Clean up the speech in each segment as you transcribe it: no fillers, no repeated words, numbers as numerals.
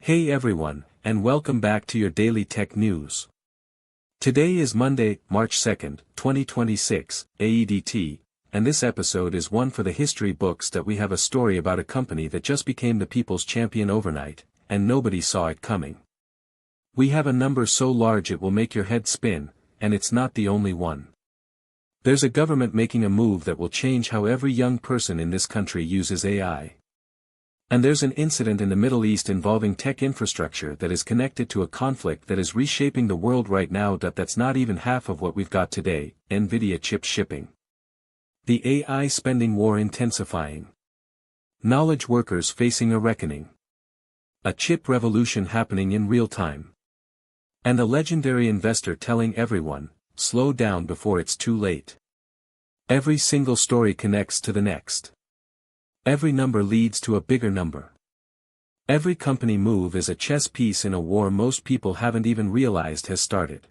Hey everyone, and welcome back to your daily tech news. Today is Monday, March 2nd, 2026, AEDT, and this episode is one for the history books that we have a story about a company that just became the people's champion overnight, and nobody saw it coming. We have a number so large it will make your head spin, and it's not the only one. There's a government making a move that will change how every young person in this country uses AI. And there's an incident in the Middle East involving tech infrastructure that is connected to a conflict that is reshaping the world right now. That's not even half of what we've got today, Nvidia chip shipping. The AI spending war intensifying. Knowledge workers facing a reckoning. A chip revolution happening in real time. And a legendary investor telling everyone, slow down before it's too late. Every single story connects to the next. Every number leads to a bigger number. Every company move is a chess piece in a war most people haven't even realized has started.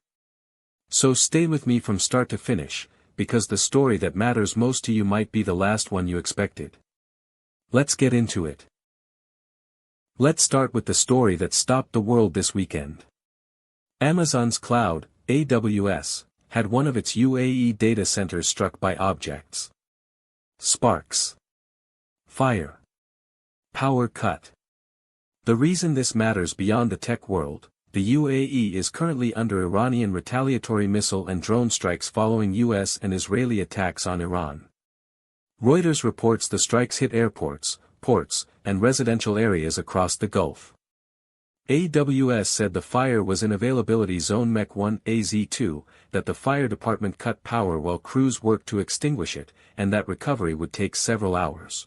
So stay with me from start to finish, because the story that matters most to you might be the last one you expected. Let's get into it. Let's start with the story that stopped the world this weekend. Amazon's Cloud, AWS, had one of its UAE data centers struck by objects. Sparks. Fire. Power cut. The reason this matters beyond the tech world, the UAE is currently under Iranian retaliatory missile and drone strikes following US and Israeli attacks on Iran. Reuters reports the strikes hit airports, ports, and residential areas across the Gulf. AWS said the fire was in availability zone MEC 1 AZ2, that the fire department cut power while crews worked to extinguish it, and that recovery would take several hours.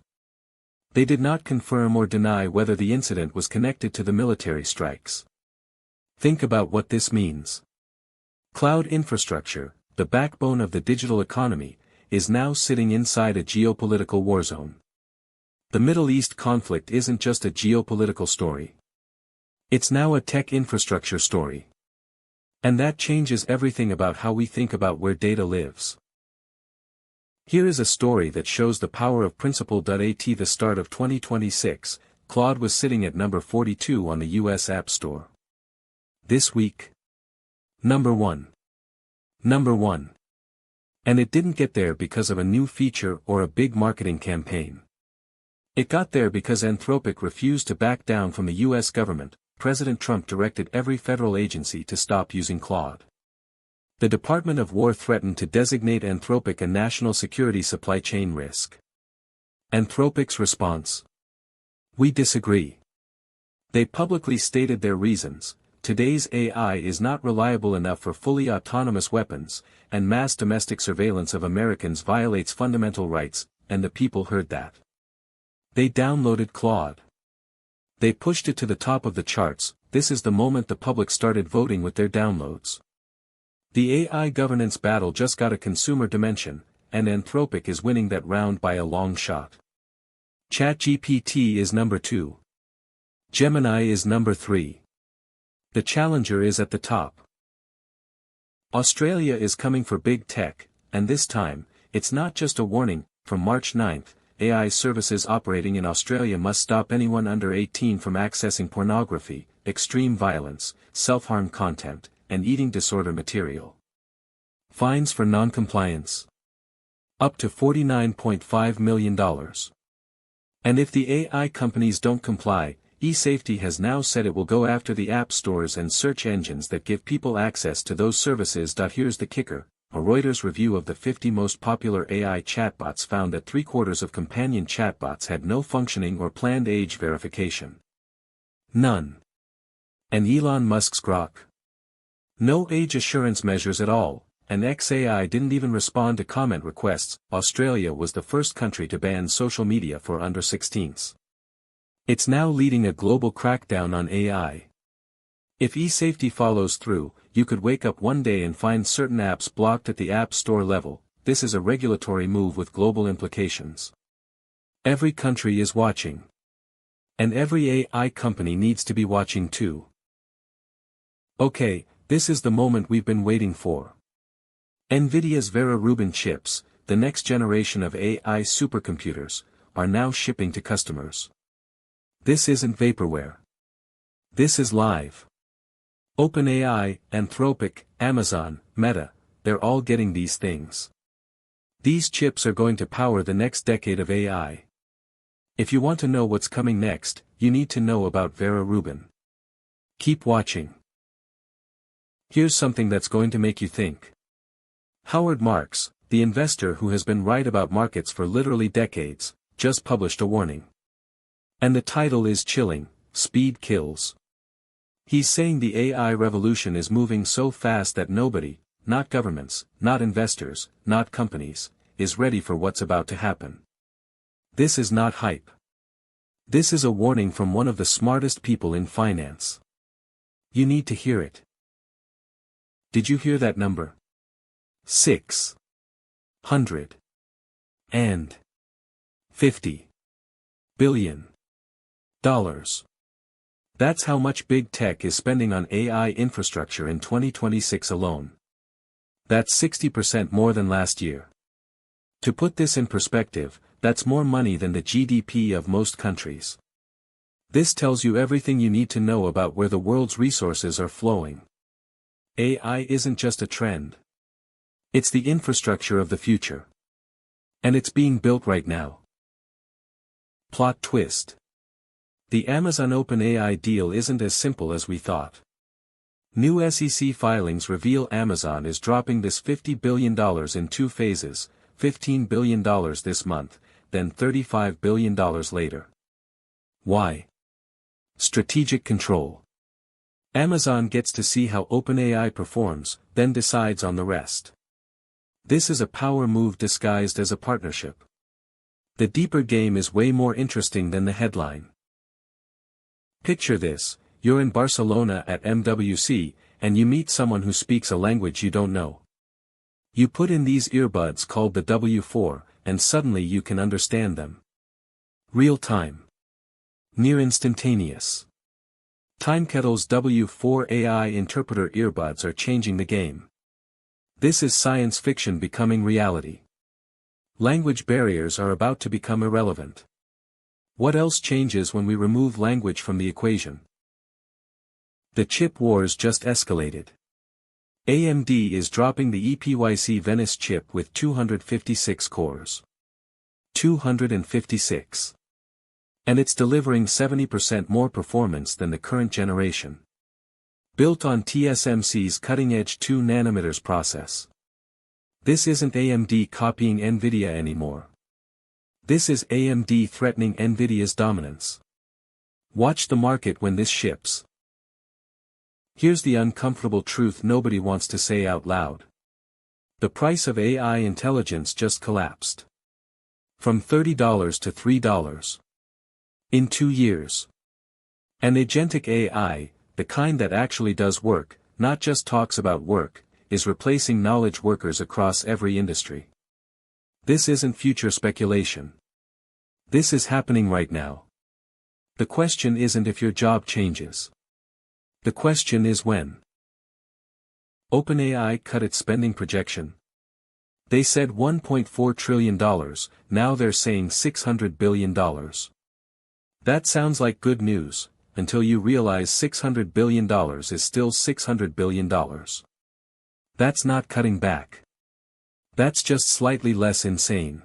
They did not confirm or deny whether the incident was connected to the military strikes. Think about what this means. Cloud infrastructure, the backbone of the digital economy, is now sitting inside a geopolitical war zone. The Middle East conflict isn't just a geopolitical story. It's now a tech infrastructure story. And that changes everything about how we think about where data lives. Here is a story that shows the power of principle. At the start of 2026, Claude was sitting at number 42 on the US App Store. This week. Number 1. Number 1. And it didn't get there because of a new feature or a big marketing campaign. It got there because Anthropic refused to back down from the US government. President Trump directed every federal agency to stop using Claude. The Department of War threatened to designate Anthropic a national security supply chain risk. Anthropic's response? We disagree. They publicly stated their reasons. Today's AI is not reliable enough for fully autonomous weapons, and mass domestic surveillance of Americans violates fundamental rights, and the people heard that. They downloaded Claude. They pushed it to the top of the charts. This is the moment the public started voting with their downloads. The AI governance battle just got a consumer dimension, and Anthropic is winning that round by a long shot. ChatGPT is number 2. Gemini is number 3. The challenger is at the top. Australia is coming for big tech, and this time, it's not just a warning. From March 9th, AI services operating in Australia must stop anyone under 18 from accessing pornography, extreme violence, self-harm content, and eating disorder material. Fines for non-compliance. Up to $49.5 million. And if the AI companies don't comply, eSafety has now said it will go after the app stores and search engines that give people access to those services. Here's the kicker. A Reuters review of the 50 most popular AI chatbots found that 3/4 of companion chatbots had no functioning or planned age verification. None. And Elon Musk's Grok? No age assurance measures at all, and XAI didn't even respond to comment requests. Australia was the first country to ban social media for under 16s. It's now leading a global crackdown on AI. If eSafety follows through, you could wake up one day and find certain apps blocked at the App Store level. This is a regulatory move with global implications. Every country is watching. And every AI company needs to be watching too. Okay, this is the moment we've been waiting for. Nvidia's Vera Rubin chips, the next generation of AI supercomputers, are now shipping to customers. This isn't vaporware. This is live. OpenAI, Anthropic, Amazon, Meta, they're all getting these things. These chips are going to power the next decade of AI. If you want to know what's coming next, you need to know about Vera Rubin. Keep watching. Here's something that's going to make you think. Howard Marks, the investor who has been right about markets for literally decades, just published a warning. And the title is chilling: Speed Kills. He's saying the AI revolution is moving so fast that nobody, not governments, not investors, not companies, is ready for what's about to happen. This is not hype. This is a warning from one of the smartest people in finance. You need to hear it. Did you hear that number? $650 billion. That's how much big tech is spending on AI infrastructure in 2026 alone. That's 60% more than last year. To put this in perspective, that's more money than the GDP of most countries. This tells you everything you need to know about where the world's resources are flowing. AI isn't just a trend. It's the infrastructure of the future. And it's being built right now. Plot twist. The Amazon OpenAI deal isn't as simple as we thought. New SEC filings reveal Amazon is dropping this $50 billion in two phases, $15 billion this month, then $35 billion later. Why? Strategic control. Amazon gets to see how OpenAI performs, then decides on the rest. This is a power move disguised as a partnership. The deeper game is way more interesting than the headline. Picture this: you're in Barcelona at MWC, and you meet someone who speaks a language you don't know. You put in these earbuds called the W4, and suddenly you can understand them. Real time. Near instantaneous. TimeKettle's W4 AI interpreter earbuds are changing the game. This is science fiction becoming reality. Language barriers are about to become irrelevant. What else changes when we remove language from the equation? The chip wars just escalated. AMD is dropping the EPYC Venice chip with 256 cores. 256. And it's delivering 70% more performance than the current generation. Built on TSMC's cutting-edge 2 nanometers process. This isn't AMD copying Nvidia anymore. This is AMD threatening Nvidia's dominance. Watch the market when this ships. Here's the uncomfortable truth nobody wants to say out loud. The price of AI intelligence just collapsed. From $30 to $3. In 2 years. And agentic AI, the kind that actually does work, not just talks about work, is replacing knowledge workers across every industry. This isn't future speculation. This is happening right now. The question isn't if your job changes. The question is when. OpenAI cut its spending projection. They said $1.4 trillion, now they're saying $600 billion. That sounds like good news, until you realize $600 billion is still $600 billion. That's not cutting back. That's just slightly less insane.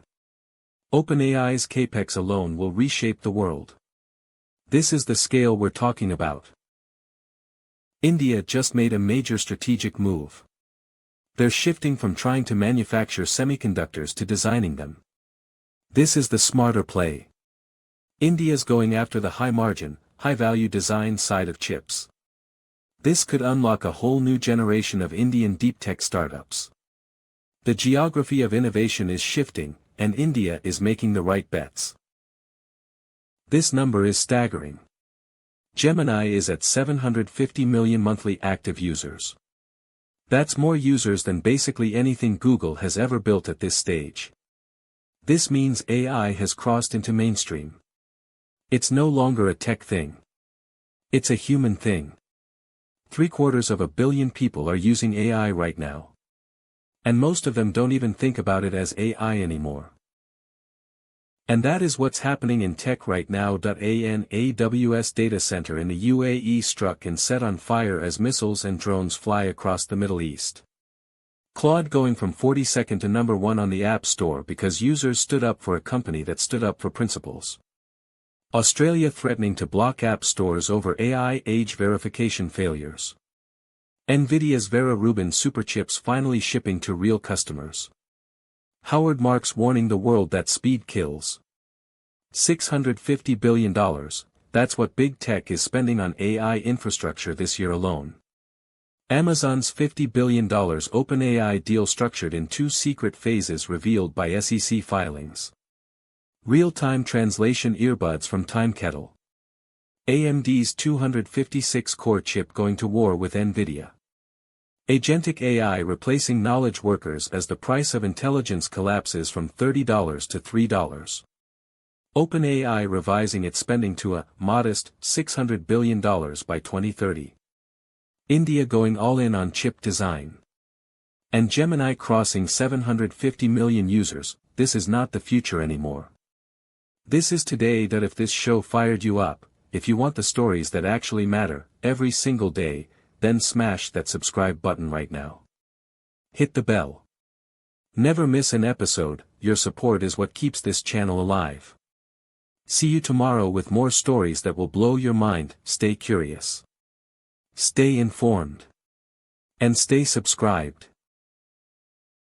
OpenAI's capex alone will reshape the world. This is the scale we're talking about. India just made a major strategic move. They're shifting from trying to manufacture semiconductors to designing them. This is the smarter play. India's going after the high-margin, high-value design side of chips. This could unlock a whole new generation of Indian deep tech startups. The geography of innovation is shifting, and India is making the right bets. This number is staggering. Gemini is at 750 million monthly active users. That's more users than basically anything Google has ever built at this stage. This means AI has crossed into mainstream. It's no longer a tech thing. It's a human thing. 750 million people are using AI right now. And most of them don't even think about it as AI anymore. And that is what's happening in tech right now. An AWS data center in the UAE struck and set on fire as missiles and drones fly across the Middle East. Claude going from 42nd to number 1 on the App Store because users stood up for a company that stood up for principles. Australia threatening to block app stores over AI age verification failures. Nvidia's Vera Rubin superchips finally shipping to real customers. Howard Marks warning the world that speed kills. $650 billion, that's what big tech is spending on AI infrastructure this year alone. Amazon's $50 billion OpenAI deal structured in 2 secret phases revealed by SEC filings. Real-time translation earbuds from TimeKettle. AMD's 256-core chip going to war with Nvidia. Agentic AI replacing knowledge workers as the price of intelligence collapses from $30 to $3. OpenAI revising its spending to a modest $600 billion by 2030. India going all in on chip design. And Gemini crossing 750 million users. This is not the future anymore. This is today. That if this show fired you up, if you want the stories that actually matter, every single day, then smash that subscribe button right now. Hit the bell. Never miss an episode. Your support is what keeps this channel alive. See you tomorrow with more stories that will blow your mind. Stay curious. Stay informed. And stay subscribed.